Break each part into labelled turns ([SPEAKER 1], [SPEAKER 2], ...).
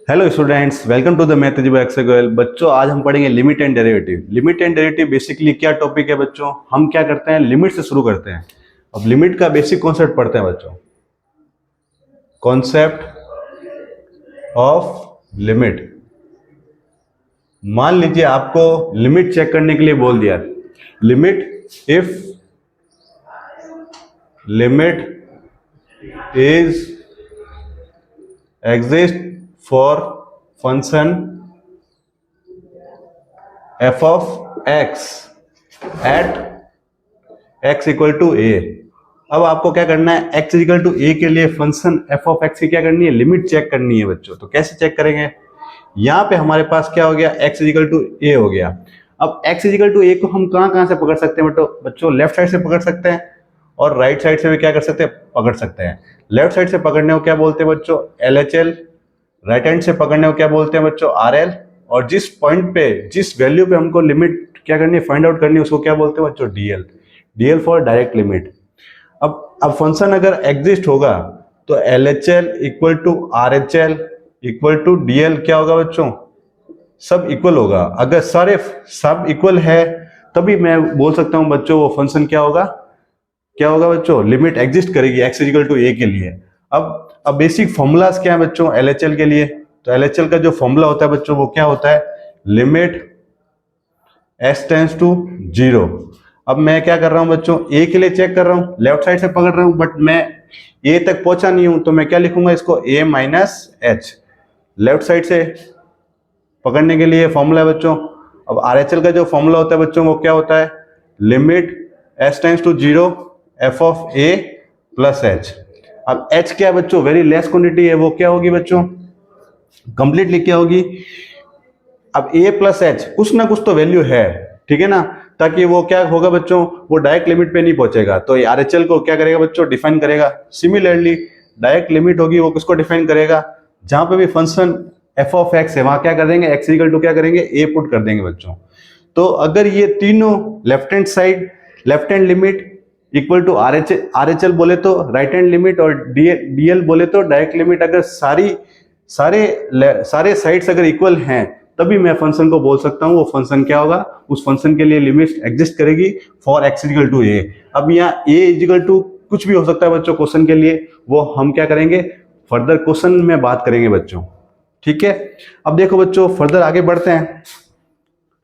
[SPEAKER 1] Hello students, welcome to the math exercise. बच्चों, आज हम पढ़ेंगे limit and derivative. Limit and derivative basically क्या टॉपिक है बच्चों? हम क्या करते हैं, लिमिट से शुरू करते हैं। अब लिमिट का बेसिक कॉन्सेप्ट पढ़ते हैं बच्चों। Concept of limit. मान लीजिए आपको लिमिट चेक करने के लिए बोल दिया। Limit if limit is exist for function f of x at x equal to A. अब आपको क्या करना है, x इक्वल टू ए के लिए फंक्शन f ऑफ x की क्या करनी है, लिमिट चेक करनी है बच्चों। तो कैसे चेक करेंगे? यहाँ पे हमारे पास क्या हो गया, x इक्वल टू ए हो गया। अब x इक्वल टू ए को हम कहाँ से पकड़ सकते हैं बच्चों? लेफ्ट साइड से पकड़ सकते हैं और राइट साइड से भी क्या कर सकते हैं, पकड़ सकते हैं। लेफ्ट साइड से पकड़ने को क्या बोलते हैं बच्चों? LHL। राइट हैंड से पकड़ने को क्या बोलते हैं बच्चों? RL। और जिस पॉइंट पे, जिस वैल्यू पे हमको लिमिट क्या करनी है, फाइंड आउट करनी है, उसको क्या बोलते हैं बच्चों? DL। DL for direct limit. अब फंक्शन अगर एग्जिस्ट होगा तो LHL equal to RHL equal to DL क्या होगा बच्चों? सब इक्वल होगा। अगर सारे सब इक्वल है तभी मैं बोल सकता हूं बच्चों वो फंक्शन क्या होगा, क्या होगा बच्चों? लिमिट एग्जिस्ट करेगी x इक्वल टू ए के लिए। अब बेसिक फॉर्मूलाज क्या है बच्चों LHL के लिए? तो LHL का जो फॉर्मूला होता है बच्चों वो क्या होता है? Limit s tends to 0। अब मैं क्या कर रहा हूं बच्चों, a के लिए चेक कर रहा हूं, लेफ्ट साइड से पकड़ रहा हूं, बट मैं a तक पहुंचा नहीं हूं, तो मैं क्या लिखूंगा इसको? a minus h। Left side से पकड़ने के लिए फॉर्मूला है बच्चों। अब RHL का जो फॉर्मूला होता है बच्चों वो क्या होता है? Limit s tends to 0 f of a plus h। अब h क्या है बच्चों? वेरी लेस क्वांटिटी है, वो क्या होगी बच्चों? कंप्लीटली क्या होगी? अब a प्लस h कुछ ना कुछ तो वैल्यू है, ठीक है ना? ताकि वो क्या होगा बच्चों, वो डायरेक्ट लिमिट पे नहीं पहुंचेगा, तो RHL को क्या करेगा बच्चों? डिफाइन करेगा। सिमिलरली डायरेक्ट लिमिट होगी वो किसको डिफाइन करेगा? जहां पे भी फंक्शन f ऑफ x है वहां क्या कर देंगे, x इक्वल टू क्या करेंगे? a पुट कर देंगे बच्चों। तो अगर ये तीनों left hand side, left hand limit equal to RHL बोले तो राइट हैंड लिमिट, और DL बोले तो डायरेक्ट लिमिट, अगर सारे साइड्स अगर इक्वल हैं तभी मैं फंक्शन को बोल सकता हूं वो फंक्शन क्या होगा, उस फंक्शन के लिए लिमिट एग्जिस्ट करेगी for x equal to A. अब यहाँ a इक्वल टू कुछ भी हो सकता है बच्चों क्वेश्चन के लिए, वो हम क्या करेंगे, फर्दर क्वेश्चन में बात करेंगे बच्चों, ठीक है? अब देखो बच्चों, फर्दर आगे बढ़ते हैं।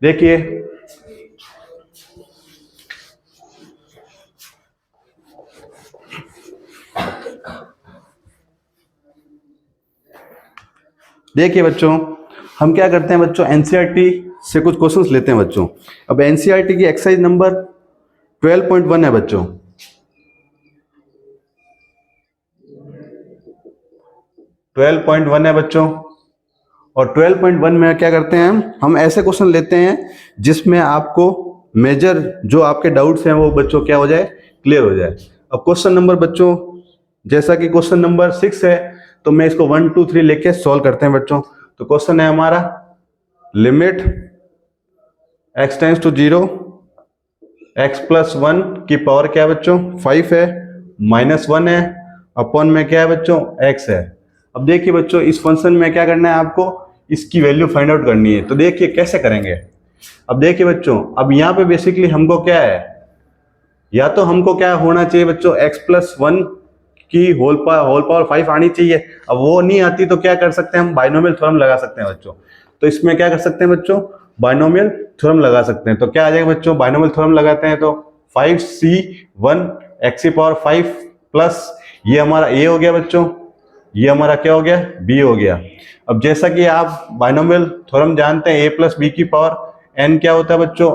[SPEAKER 1] देखिए देखिए बच्चों, हम क्या करते हैं बच्चों, एनसीईआरटी से कुछ क्वेश्चंस लेते हैं बच्चों। अब एनसीईआरटी की एक्सरसाइज नंबर 12.1 है बच्चों। 12.1 है बच्चों, और 12.1 में क्या करते हैं, हम ऐसे क्वेश्चन लेते हैं जिसमें आपको मेजर जो आपके डाउट्स हैं वो बच्चों क्या हो जाए, क्लियर हो जाए। अब क्वेश्चन नंबर बच्चों, जैसा कि क्वेश्चन नंबर 6 है, तो मैं इसको 1 2 3 लेके सॉल्व करते हैं बच्चों। तो क्वेश्चन है हमारा, limit x tends to 0 x plus 1 की पावर क्या है बच्चों? 5 है, माइनस 1 है, अपॉन में क्या है बच्चों? x है। अब देखिए बच्चों, इस फंक्शन में क्या करना है आपको, इसकी वैल्यू फाइंड आउट करनी है। तो देखिए कैसे करेंगे। अब देखिए बच्चों, अब यहाँ पे बेसिकली हमको क्या है, या तो हमको क्या होना चाहिए बच्चों, x प्लस 1 की होल पावर 5 आनी चाहिए। अब वो नहीं आती तो क्या कर सकते हैं, हम बाइनोमियल थ्योरम लगा सकते हैं बच्चों। तो इसमें क्या कर सकते हैं बच्चों, बाइनोमियल थ्योरम लगा सकते हैं। तो क्या आ जाएगा बच्चों, बाइनोमियल थ्योरम लगाते हैं तो 5c1 x की पावर 5 प्लस ये हमारा a हो गया बच्चों, ये हमारा क्या हो गया, b हो गया। अब जैसा कि आप बाइनोमियल थ्योरम जानते हैं, a प्लस बी की पावर n क्या होता है बच्चों,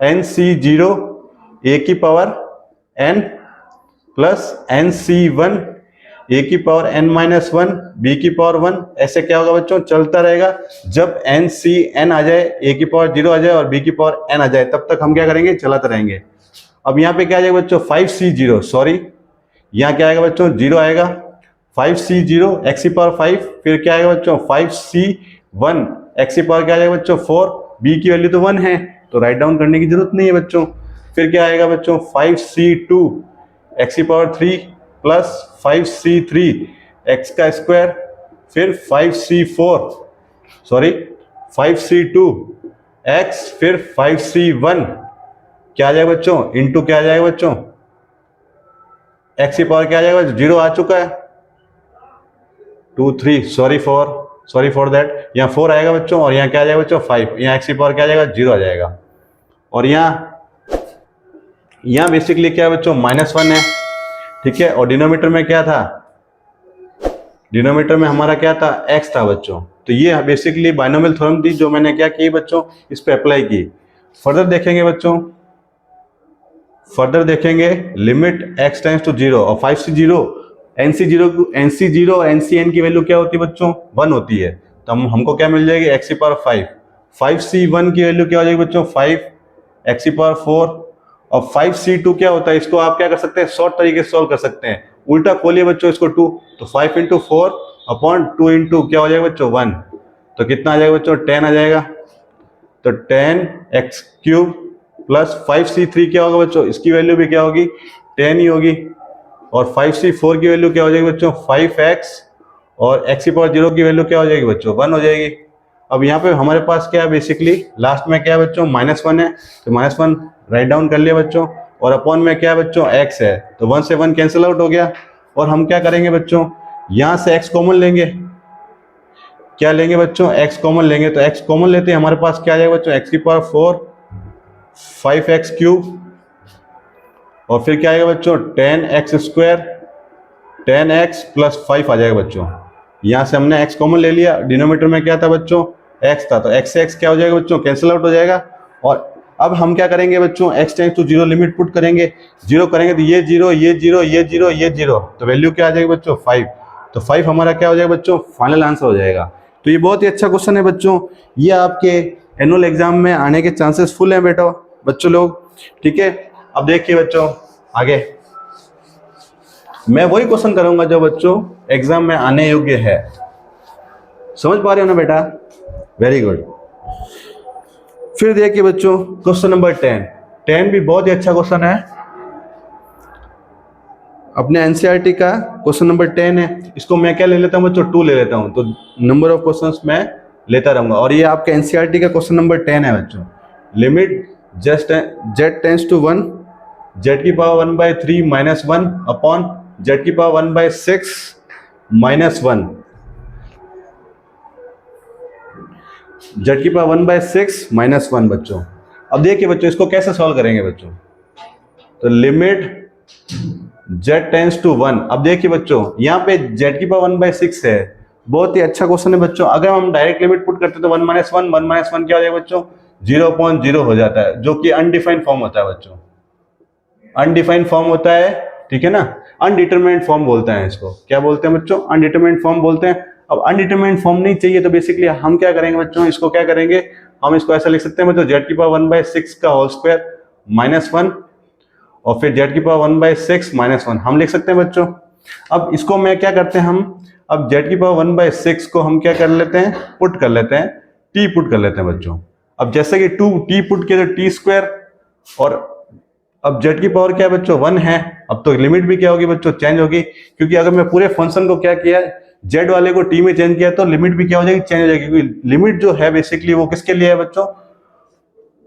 [SPEAKER 1] nc0 a की power n plus nc1 a की पावर n माइनस 1 b की पावर 1, ऐसे क्या होगा बच्चों, चलता रहेगा। जब n आ जाए, a की पावर 0 आ जाए और b की पावर n आ जाए, तब तक हम क्या करेंगे, चलाते रहेंगे। अब यहाँ पे क्या आ जाएगा बच्चों, 5c0, सॉरी यहाँ क्या आएगा बच्चों, 0 आएगा। 5c0 x की पावर 5, फिर क्या आएगा बच्चों, 5c1 x की पावर क्या आ जाएगा बच्चों, 4, b की वैल्यू तो 1 है तो राइट डाउन करने की जरूरत नहीं है बच्चों। फिर क्या आएगा बच्चों, 5c2 x की पावर 3 प्लस 5c3 x का स्क्वायर फिर 5c4 सॉरी 5c2 x फिर 5c1 क्या आ जाएगा बच्चों, इंटू क्या आ जाएगा बच्चों, x की पावर क्या आ जाएगा, 0 आ चुका है, 2 3 सॉरी फॉर दैट, यहाँ 4 आएगा बच्चों और यहाँ क्या आ जाएगा बच्चों 5, यहाँ x की पावर क्या आ जाएगा 0 आ जाएगा। और यहाँ बेसिकली क्या है बच्चों -1 है, ठीक है। और डिनोमीटर में क्या था, डिनोमीटर में हमारा क्या था, x था बच्चों। तो ये बेसिकली बाइनोमियल थ्योरम थी जो मैंने क्या की बच्चों, इस पे अप्लाई की। फर्दर देखेंगे बच्चों, फर्दर देखेंगे लिमिट x टेंड्स टू 0 और 5c0 NC0 और NCN की वैल्यू क्या होती है बच्चों, 1 होती है। तो हमको क्या मिल जाएगी, x की पावर 5, 5c1 की वैल्यू क्या हो जाएगी बच्चों 5, x की पावर 4, और 5c2 क्या होता है, इसको आप क्या कर सकते हैं, शॉर्ट तरीके से सॉल्व कर सकते हैं, उल्टा खोलिए बच्चों इसको 2, तो 5 इंटू 4 अपॉन 2 इंटू क्या हो जाएगा बच्चों 1, तो कितना आ जाएगा बच्चों 10 आ जाएगा। तो 10x³ प्लस 5c3 क्या होगा बच्चों, इसकी वैल्यू भी क्या होगी 10 ही होगी, और 5c4 की वैल्यू क्या हो जाएगी बच्चों 5x, और x की पावर 0 की वैल्यू क्या हो जाएगी बच्चों 1 हो जाएगी। अब यहाँ पे हमारे पास क्या है, बेसिकली लास्ट में क्या है बच्चों -1 है, तो -1 राइट डाउन कर लिया बच्चों, और अपॉन में क्या है बच्चों x है, तो 1 से 1 कैंसिल आउट हो गया। और हम क्या करेंगे बच्चों, यहाँ से x कॉमन लेंगे, क्या लेंगे बच्चों, x कॉमन लेंगे, तो x कॉमन लेते हैं, हमारे पास क्या आ जाएगा बच्चों x की पावर 4 5x³ और फिर क्या आएगा बच्चों 10x² 10x प्लस 5 आ जाएगा बच्चों। यहाँ से हमने x कॉमन ले लिया, डिनोमीटर में क्या था बच्चों x था, तो x से x क्या हो जाएगा बच्चों कैंसिल आउट हो जाएगा। और अब हम क्या करेंगे बच्चों, x tends to 0 limit put करेंगे, 0 करेंगे तो ये 0 ये 0 ये 0 ये 0, तो वैल्यू क्या आ जाएगी बच्चों 5, तो 5 हमारा क्या हो जाएगा बच्चों फाइनल आंसर हो जाएगा। तो ये बहुत ही अच्छा क्वेश्चन है बच्चों, ये आपके एनुअल एग्जाम में आने के चांसेस फुल है बेटा बच्चों लोग, ठीक है। अब देखिए बच्चों आगे मैं वही क्वेश्चन करूंगा जो बच्चों एग्जाम में आने योग्य है, समझ पा रहे हो ना बेटा, वेरी गुड। फिर देखिए बच्चों क्वेश्चन नंबर 10 भी बहुत ही अच्छा क्वेश्चन है, अपने एनसीईआरटी का क्वेश्चन नंबर 10 है। इसको मैं क्या ले लेता हूं बच्चों 2 ले लेता हूं, तो नंबर ऑफ क्वेश्चंस मैं लेता रहूंगा। और ये आपके एनसीईआरटी का क्वेश्चन नंबर 10 है बच्चों, limit z tends to 1 z की पावर 1/3 -1 अपॉन z की पावर 1/6 -1, z की पावर 1/6 -1 बच्चों। अब देखिए बच्चों इसको कैसे सॉल्व करेंगे बच्चों, तो लिमिट z टेंड्स टू 1, अब देखिए बच्चों यहाँ पे z की पावर 1/6 है, बहुत ही अच्छा क्वेश्चन है बच्चों। अगर हम डायरेक्ट लिमिट पुट करते तो 1 - 1 क्या हो जाएगा बच्चों 0/0 हो जाता है, जो कि अनडिफाइंड फॉर्म होता है बच्चों, अनडिफाइंड फॉर्म होता है, ठीक है ना, अनडिटरमिनेट फॉर्म बोलते हैं इसको, क्या बोलते हैं बच्चों अनडिटरमिनेट फॉर्म बोलते हैं। अब अनडिटरमिनेट फॉर्म नहीं चाहिए तो बेसिकली हम क्या करेंगे बच्चों, इसको क्या करेंगे, हम इसको ऐसा लिख सकते हैं बच्चों z की पावर 1/6 का होल स्क्वायर -1 और फिर z की पावर 1/6 -1 हम लिख सकते हैं बच्चों। अब इसको मैं क्या करते हैं हम, अब z की पावर 1/6 को हम क्या कर लेते हैं, पुट कर लेते हैं, t पुट कर लेते हैं बच्चों। अब जैसे कि 2t पुट किया तो t², और अब z की पावर क्या है बच्चों 1 है, अब तो लिमिट भी क्या होगी बच्चों चेंज होगी, क्योंकि अगर मैं पूरे फंक्शन को क्या किया z वाले को t में चेंज किया तो लिमिट भी क्या हो जाएगी चेंज हो जाएगी, क्योंकि लिमिट जो है बेसिकली वो किसके लिए है बच्चों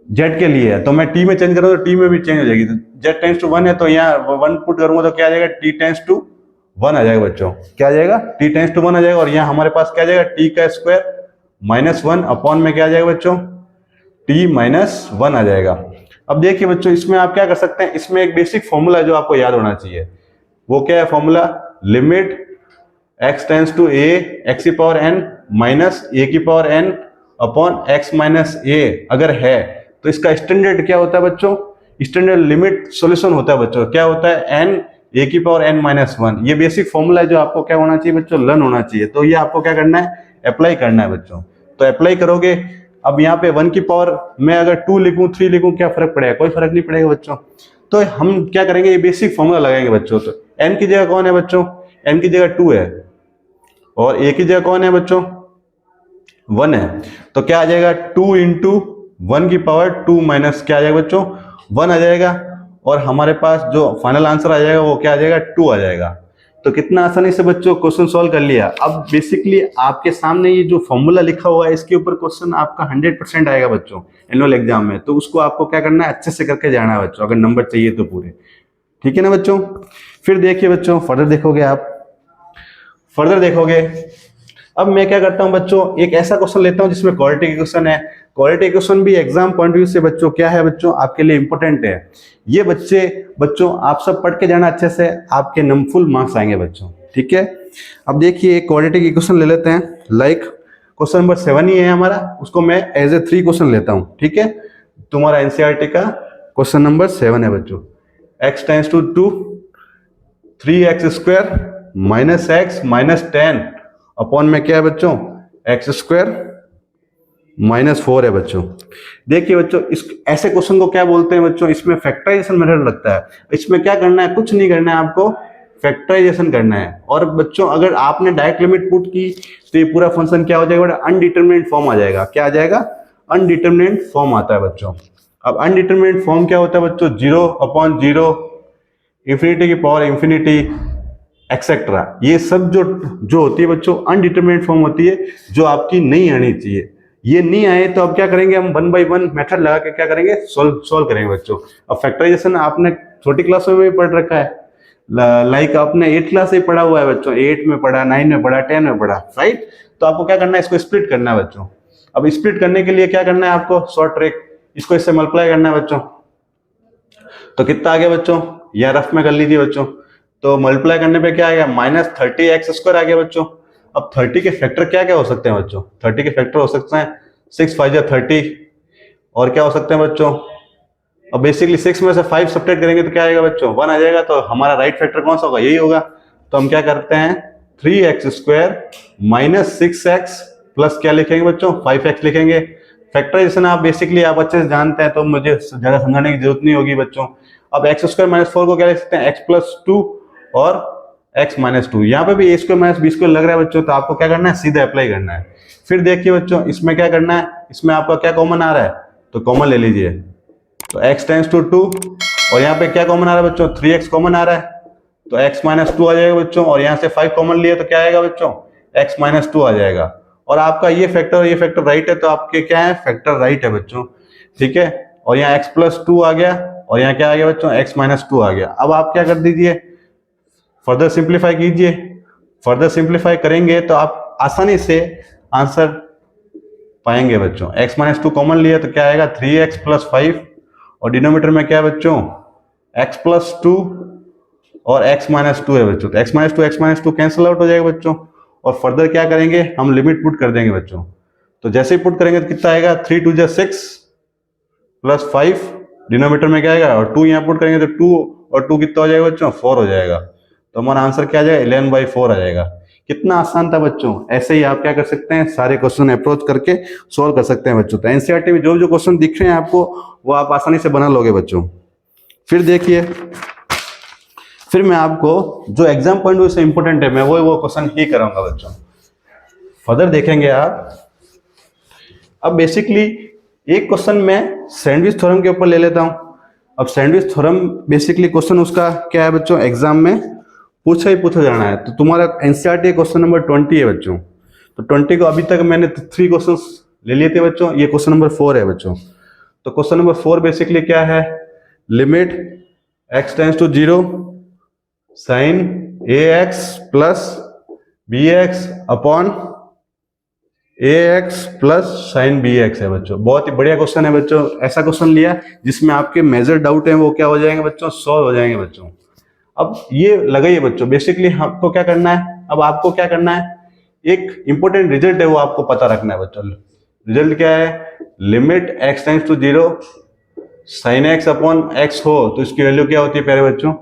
[SPEAKER 1] z के लिए है, तो मैं t में चेंज करूँ तो t में भी चेंज हो जाएगी, तो z टेंड्स टू 1 है तो यहाँ 1 पुट करूंगा तो क्या आ जाएगा t टेंड्स टू 1 आ जाएगा बच्चों, क्या आ जाएगा t टेंड्स टू 1 आ जाएगा, और यहाँ हमारे पास क्या आ जाएगा t का स्क्वायर -1 अपॉन में क्या आ जाएगा बच्चों t -1 आ जाएगा। अब देखिए बच्चों इसमें आप क्या कर सकते हैं, इसमें एक बेसिक फॉर्मूला जो आपको याद होना चाहिए, वो क्या है formula, limit x tends to a x की पावर n माइनस a की power n upon x minus a अगर है तो इसका स्टैंडर्ड क्या होता है बच्चों, स्टैंडर्ड लिमिट सॉल्यूशन होता है बच्चों, क्या होता है n a की पावर n -1। ये बेसिक फॉर्मूला है जो आपको क्या होना चाहिए बच्चों, लर्न होना चाहिए, तो ये आपको क्या करना है अप्लाई करना है बच्चों, तो अप्लाई करोगे। अब यहाँ पे 1 की पावर मैं अगर 2 लिखूं 3 लिखूं क्या फर्क पड़ेगा, कोई फर्क नहीं पड़ेगा बच्चों। तो हम क्या करेंगे, ये बेसिक फॉर्मूला लगाएंगे बच्चों, तो n की जगह कौन है बच्चों, n की जगह 2 है और a की जगह कौन है बच्चों 1 है, तो क्या आ जाएगा 2 इंटू 1 की पावर 2 माइनस क्या आ जाएगा बच्चों 1 आ जाएगा, और हमारे पास जो फाइनल आंसर आ जाएगा वो क्या आ जाएगा 2 आ जाएगा। तो कितना आसानी से बच्चों क्वेश्चन सॉल्व कर लिया। अब बेसिकली आपके सामने ये जो फॉर्मूला लिखा हुआ है इसके ऊपर क्वेश्चन आपका 100% आएगा बच्चों एनुअल एग्जाम में, तो उसको आपको क्या करना है, अच्छे से करके जाना है बच्चों, अगर नंबर चाहिए तो पूरे। ठीक है ना बच्चों। फिर देखिए बच्चों, फर्दर देखोगे आप, फर्दर देखोगे। अब मैं क्या करता हूं बच्चों, एक ऐसा क्वेश्चन लेता हूं जिसमें क्वालिटी के क्वेश्चन है। क्वालिटी क्वेश्चन भी एग्जाम पॉइंट व्यू से बच्चों क्या है बच्चों, आपके लिए इंपॉर्टेंट है। ये बच्चों आप सब पढ़ के जाना अच्छे से, आपके फुल मार्क्स आएंगे बच्चों। ठीक है। अब देखिए क्वालिटी की क्वेश्चन ले लेते हैं, लाइक क्वेश्चन नंबर 7 ही है हमारा, उसको मैं एज ए 3 क्वेश्चन लेता हूं। ठीक है। तुम्हारा एनसीईआरटी का क्वेश्चन नंबर 7 है बच्चों। x tends to 2 3x square minus x minus 10 upon में क्या है बच्चों, एक्स स्क्वायर माइनस 4 है बच्चों। देखिए बच्चों, इस ऐसे क्वेश्चन को क्या बोलते हैं बच्चों, इसमें फैक्टराइजेशन मेथड लगता है। इसमें क्या करना है, कुछ नहीं करना है आपको, फैक्टराइजेशन करना है। और बच्चों अगर आपने डायरेक्ट लिमिट पुट की तो ये पूरा फंक्शन क्या हो जाएगा, अनडिटरमिनेट फॉर्म आ जाएगा। क्या आ जाएगा, अनडिटरमिनेट फॉर्म आता है बच्चों। अब अनडिटरमिनेट फॉर्म क्या होता है बच्चों, 0/0, इंफिनिटी की पावर इंफिनिटी, एक्सेट्रा। ये सब जो होती है बच्चों अनडिटरमिनेट फॉर्म होती है, जो आपकी नहीं आनी चाहिए। ये नहीं आए तो अब क्या करेंगे, हम 1 बाय 1 मेथड लगा के क्या करेंगे, सोल्व करेंगे बच्चों। अब फैक्टराइजेशन आपने छोटी क्लास में भी पढ़ रखा है, लाइक आपने 8 क्लास से पढ़ा हुआ है बच्चों, 8 में पढ़ा, 9 में पढ़ा, 10 में पढ़ा, राइट। तो आपको क्या करना है, इसको स्प्लिट करना है बच्चों। अब स्प्लिट करने के लिए क्या करना है आपको, शॉर्ट ट्रिक, इसको इससे मल्टीप्लाई करना है बच्चों। तो कितना आ गया बच्चों, या रफ में कर लीजिए बच्चों। तो मल्टीप्लाई करने पे क्या आएगा, -30x² आ गया बच्चों। अब 30 के फैक्टर क्या क्या हो सकते हैं बच्चों, 30 के फैक्टर हो सकते हैं 6 5 जा 30, और क्या हो सकते हैं बच्चों। अब बेसिकली 6 में से 5 सब्ट्रैक्ट करेंगे तो क्या आएगा बच्चों, 1 आ जाएगा। तो हमारा राइट फैक्टर कौन सा होगा, यही होगा। तो हम क्या करते हैं, 3x² माइनस 6x प्लस क्या लिखेंगे बच्चों, 5x लिखेंगे। फैक्टराइजेशन आप बेसिकली आप अच्छे से जानते हैं तो मुझे ज्यादा समझाने की जरूरत नहीं होगी बच्चों। अब x² माइनस 4 को क्या लिख सकते हैं, x+2 और x माइनस 2। यहाँ पे भी a² माइनस b² लग रहा है बच्चों, तो आपको क्या करना है, सीधा अप्लाई करना है। फिर देखिए बच्चों, इसमें क्या करना है, इसमें आपका क्या कॉमन आ रहा है, तो कॉमन ले लीजिए। तो x टेंस टू 2 और यहाँ पे क्या कॉमन आ रहा है बच्चों, 3x कॉमन आ रहा है, तो x माइनस 2 आ जाएगा बच्चों। और यहाँ से 5 कॉमन लिए तो क्या आएगा बच्चों, x माइनस 2 आ जाएगा। और आपका ये फैक्टर राइट है, तो आपके क्या है, फैक्टर राइट है बच्चों। ठीक है। और यहाँ x+2 आ गया, और यहाँ क्या आ गया बच्चों, x माइनस 2 आ गया। अब आप क्या कर दीजिए, फर्दर सिंप्लीफाई कीजिए। फर्दर सिंप्लीफाई करेंगे तो आप आसानी से आंसर पाएंगे बच्चों। x माइनस 2 कॉमन लिया तो क्या आएगा, 3x + 5, और डिनोमीटर में क्या है बच्चों, x+2 और x माइनस 2 है बच्चों। तो x माइनस 2 कैंसिल आउट हो जाएगा बच्चों। और फर्दर क्या करेंगे, हम लिमिट पुट कर देंगे बच्चों। तो जैसे ही पुट करेंगे तो कितना आएगा, 3 2 जा 6 प्लस 5, डिनोमीटर में क्या आएगा, और 2 यहाँ पुट करेंगे तो 2 और 2 कितना हो जाएगा बच्चों, 4 हो जाएगा। तो हमारा आंसर क्या आ जाएगा, 11/4 आ जाएगा। कितना आसान था बच्चों। ऐसे ही आप क्या कर सकते हैं, सारे क्वेश्चन अप्रोच करके सॉल्व कर सकते हैं बच्चों। तो एनसीईआरटी में जो जो क्वेश्चन दिख रहे हैं आपको, वो आप आसानी से बना लोगे बच्चों। फिर देखिए, फिर मैं आपको जो एग्जाम पॉइंट व्यू से इंपॉर्टेंट है, मैं वो क्वेश्चन ही कराऊंगा बच्चों। फर्दर देखेंगे आप। अब बेसिकली एक क्वेश्चन मैं सैंडविच थ्योरम के ऊपर ले लेता हूं। अब सैंडविच थ्योरम बेसिकली क्वेश्चन उसका क्या है बच्चों, एग्जाम में पूछा जाना है। तो तुम्हारा एनसीईआरटी क्वेश्चन नंबर 20 है बच्चों। तो 20 को अभी तक मैंने 3 क्वेश्चन ले लिए थे बच्चों, ये क्वेश्चन नंबर 4 है बच्चों। तो क्वेश्चन नंबर 4 बेसिकली क्या है, limit x tends to 0 sine ax plus bx upon ax plus sine bx है बच्चों। बहुत ही बढ़िया क्वेश्चन है बच्चों। ऐसा क्वेश्चन लिया जिसमें आपके मेजर डाउट है वो क्या हो जाएंगे बच्चों, सॉल्व हो जाएंगे बच्चों। अब ये लगाइए बच्चों, बेसिकली आपको क्या करना है, अब आपको क्या करना है, एक इंपॉर्टेंट रिजल्ट है वो आपको पता रखना है बच्चों। रिजल्ट क्या है, limit x tends to 0 sine x upon x हो तो इसकी वैल्यू क्या होती है प्यारे बच्चों,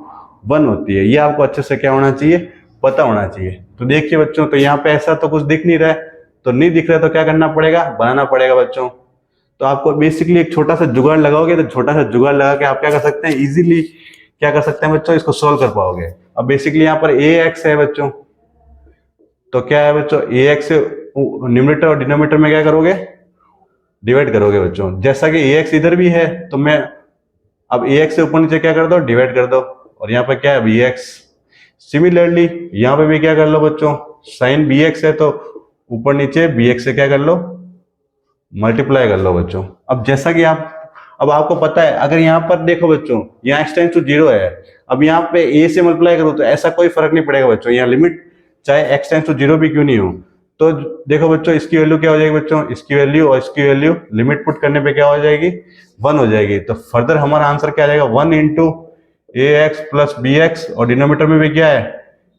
[SPEAKER 1] 1 होती है। ये आपको अच्छे से क्या होना चाहिए, पता होना चाहिए। तो देखिए बच्चों, तो यहाँ पे ऐसा तो कुछ दिख नहीं रहा है, तो नहीं दिख रहा है तो क्या करना पड़ेगा, बनाना पड़ेगा बच्चों। तो आपको बेसिकली एक छोटा सा जुगाड़ लगाओगे, तो छोटा सा जुगाड़ लगा के आप क्या कर सकते हैं, इजीली क्या कर सकते हैं बच्चों, इसको सोल्व कर पाओगे। अब बेसिकली यहाँ पर ax है बच्चों, तो क्या है बच्चों, ax से न्यूमरेटर और डिनोमिनेटर में क्या करोगे, डिवाइड करोगे बच्चों। जैसा कि ax इधर भी है तो मैं अब ax से ऊपर नीचे क्या कर दो, डिवाइड कर दो। और यहाँ पर क्या है bx, सिमिलरली यहाँ पे भी क्या कर लो बच्चों, साइन बी एक्स है तो ऊपर नीचे बी एक्स से क्या कर लो, मल्टीप्लाई कर लो बच्चों। अब जैसा कि अब आपको पता है, अगर यहाँ पर देखो बच्चों, यहाँ x टेंड्स टू 0 है, अब यहाँ पे a से मल्टीप्लाई करो तो ऐसा कोई फर्क नहीं पड़ेगा बच्चों, यहाँ लिमिट चाहे x टेंड्स टू 0 भी क्यों नहीं हो। तो देखो बच्चों, इसकी वैल्यू क्या हो जाएगी बच्चों, इसकी वैल्यू और इसकी वैल्यू लिमिट पुट करने पे क्या हो जाएगी, 1 हो जाएगी। तो फर्दर हमारा आंसर क्या आ जाएगा, 1 इंटू ए एक्स प्लस बी एक्स, और डिनोमीटर में भी क्या है,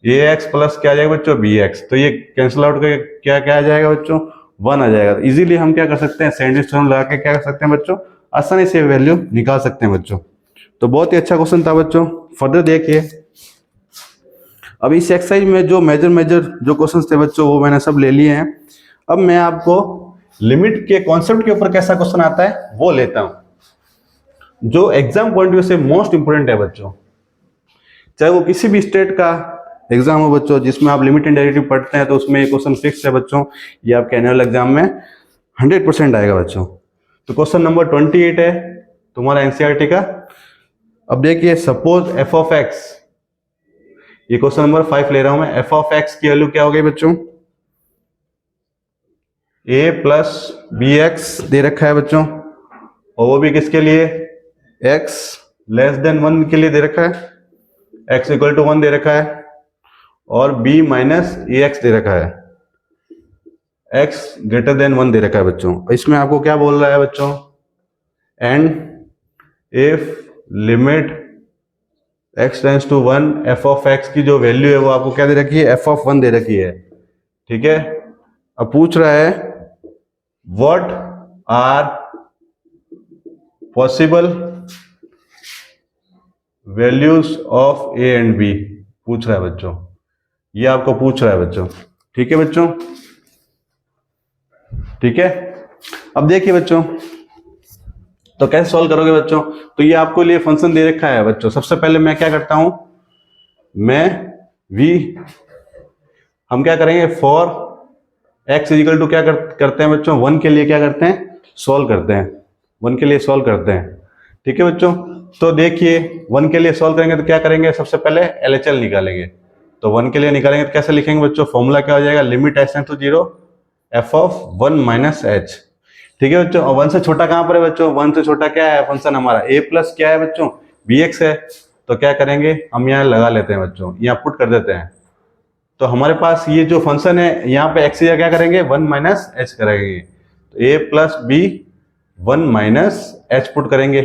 [SPEAKER 1] ए एक्स प्लस क्या आ जाएगा बच्चों, बी एक्स। तो ये कैंसिल आउट करके क्या क्या आ जाएगा बच्चों, 1 आ जाएगा। तो इजीली हम क्या कर सकते हैं, सैंडविच लगा के क्या कर सकते हैं बच्चों, आसानी से वैल्यू निकाल सकते हैं बच्चों। तो बहुत ही अच्छा क्वेश्चन था बच्चों। फर्दर देखिए, अब इस एक्सरसाइज में जो मेजर जो क्वेश्चंस थे बच्चों वो मैंने सब ले लिए हैं। अब मैं आपको लिमिट के कॉन्सेप्ट के ऊपर कैसा क्वेश्चन आता है वो लेता हूं, जो एग्जाम पॉइंट व्यू से मोस्ट इंपोर्टेंट है बच्चों। चाहे वो किसी भी स्टेट का एग्जाम हो बच्चों, जिसमें आप लिमिट एंड डेरिवेटिव पढ़ते हैं, तो उसमें ये क्वेश्चन फिक्स है बच्चों, ये आपके एनुअल एग्जाम में 100% आएगा बच्चों। तो क्वेश्चन नंबर 28 है तुम्हारा एनसीईआरटी का। अब देखिए, सपोज एफ ऑफ एक्स, ये क्वेश्चन नंबर 5 ले रहा हूं मैं, एफ ऑफ एक्स की वैल्यू क्या हो गई बच्चों, ए प्लस बी एक्स दे रखा है बच्चों, और वो भी किसके लिए, एक्स लेस देन 1 के लिए दे रखा है, एक्स इक्वल टू 1 दे रखा है, और b माइनस ए एक्स दे रखा है, x ग्रेटर देन 1 दे रखा है बच्चों। इसमें आपको क्या बोल रहा है बच्चों, and if limit x tends to 1, f of x की जो वैल्यू है वो आपको क्या दे रखी है, f ऑफ 1 दे रखी है, ठीक है। अब पूछ रहा है what are possible values of a and b, पूछ रहा है बच्चों, ये आपको पूछ रहा है बच्चों, ठीक है बच्चों, ठीक है। अब देखिए बच्चों, तो कैसे सॉल्व करोगे बच्चों, तो ये आपको लिए फंक्शन दे रखा है बच्चों। सबसे पहले मैं क्या करता हूं, हम क्या करेंगे, फॉर x इजिकल टू क्या करते हैं बच्चों, 1 के लिए क्या करते हैं, सॉल्व करते हैं, 1 के लिए सॉल्व करते हैं, ठीक है बच्चों। तो देखिए 1 के लिए सॉल्व करेंगे तो क्या करेंगे, सबसे पहले LHL निकालेंगे। तो 1 के लिए निकालेंगे तो कैसे लिखेंगे बच्चों, फॉर्मूला क्या हो जाएगा, limit x tends to 0 f of 1 minus h, ठीक है बच्चों। और 1 से छोटा कहां पर है बच्चों, 1 से छोटा क्या है फंक्शन हमारा, a प्लस क्या है बच्चों, bx है। तो क्या करेंगे, हम यहाँ लगा लेते हैं बच्चों, यहाँ पुट कर देते हैं। तो हमारे पास ये जो फंक्शन है, यहाँ पे x से क्या करेंगे, 1 माइनस h करेंगे, तो a plus b 1 minus h put करेंगे।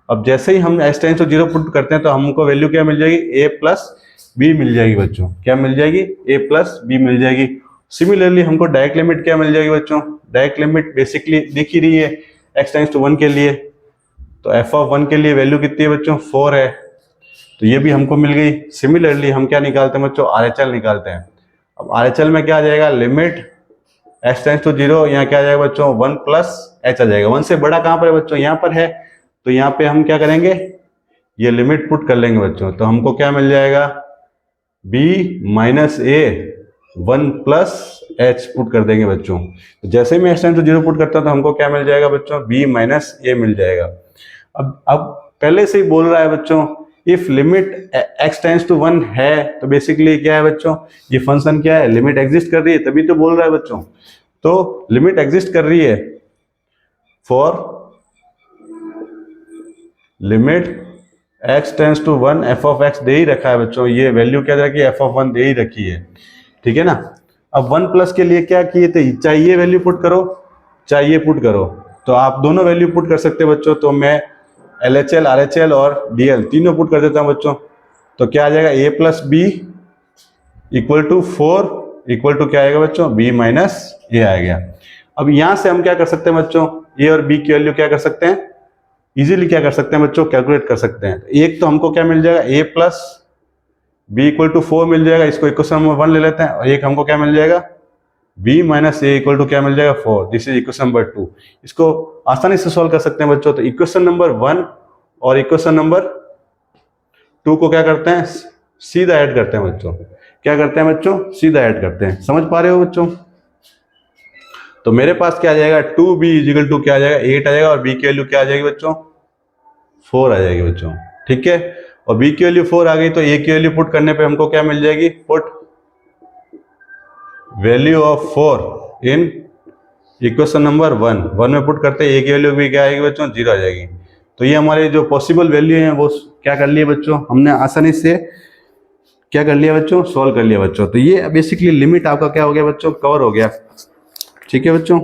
[SPEAKER 1] अब जैसे ही हम h टेंड्स टू 0 पुट करते हैं तो हमको वैल्यू क्या मिल जाएगी, a प्लस b मिल जाएगी बच्चों, क्या मिल जाएगी, a प्लस b मिल जाएगी। सिमिलरली हमको डायरेक्ट लिमिट क्या मिल जाएगी बच्चों, डायरेक्ट लिमिट बेसिकली दिख ही रही है x टेंड्स टू 1 के लिए, तो f ऑफ 1 के लिए वैल्यू कितनी है बच्चों, 4 है, तो ये भी हमको मिल गई। सिमिलरली हम क्या निकालते हैं बच्चों, RHL निकालते हैं। अब RHL में क्या आ जाएगा, लिमिट x टेंड्स टू 0, यहाँ क्या आ जाएगा बच्चों, 1 प्लस h आ जाएगा। 1 से बड़ा कहाँ पर है बच्चों, यहाँ पर है, तो यहाँ पे हम क्या करेंगे, ये लिमिट पुट कर लेंगे बच्चों। तो हमको क्या मिल जाएगा, b minus a 1 plus h put कर देंगे बच्चों। तो जैसे ही मैं x टेंड्स टू 0 पुट करता हूं तो हमको क्या मिल जाएगा बच्चों, b माइनस a मिल जाएगा। अब पहले से ही बोल रहा है बच्चों, if limit x tends to 1 है तो बेसिकली क्या है बच्चों, ये फंक्शन क्या है, लिमिट एग्जिस्ट कर रही है, तभी तो बोल रहा है बच्चों। तो लिमिट एग्जिस्ट कर रही है, for limit x tends to 1 f of x दे ही रखा है बच्चों, ये वैल्यू क्या रखी है, f ऑफ 1 दे ही रखी है, ठीक है ना। अब 1 प्लस के लिए क्या किए थे, चाहे ये वैल्यू पुट करो चाहे ये पुट करो, तो आप दोनों वैल्यू पुट कर सकते हैं बच्चों। तो मैं LHL RHL और DL तीनों पुट कर देता हूं बच्चों। तो क्या आ जाएगा, a plus b equal to 4 equal to क्या आएगा बच्चों, b माइनस a आ गया। अब यहां से हम क्या कर सकते हैं बच्चों, a और b की वैल्यू क्या कर सकते हैं, इजीली क्या कर सकते हैं बच्चों, कैलकुलेट कर सकते हैं। एक तो हमको क्या मिल जाएगा, a plus b equal to 4 मिल जाएगा, इसको इक्वेशन नंबर 1 ले लेते हैं, और एक हमको क्या मिल जाएगा, b minus a equal to क्या मिल जाएगा, 4, दिस इज इक्वेशन नंबर 2। इसको आसानी से सॉल्व कर सकते हैं बच्चों। तो इक्वेशन नंबर 1 और इक्वेशन नंबर 2 को क्या करते हैं, सीधा ऐड करते हैं बच्चों। क्या करते हैं बच्चों, सीधा ऐड करते हैं, समझ पा रहे हो बच्चों। तो मेरे पास क्या आ जाएगा, 2b इजिकल टू क्या आ जाएगा, 8 आ जाएगा, और b की वैल्यू क्या आ जाएगी बच्चों, 4 आ जाएगी बच्चों, ठीक है। और b की वैल्यू 4 आ गई तो a की वैल्यू पुट करने पे हमको क्या मिल जाएगी, put value of 4 in equation number 1 में पुट करते हैं a की वैल्यू भी क्या आएगी बच्चों, 0 आ जाएगी। तो ये हमारे जो पॉसिबल वैल्यू है वो क्या कर लिए बच्चों, हमने आसानी से क्या कर लिया बच्चों, सॉल्व कर लिया बच्चों। तो ये बेसिकली लिमिट आपका क्या हो गया बच्चों, कवर हो गया। ठीक है बच्चों।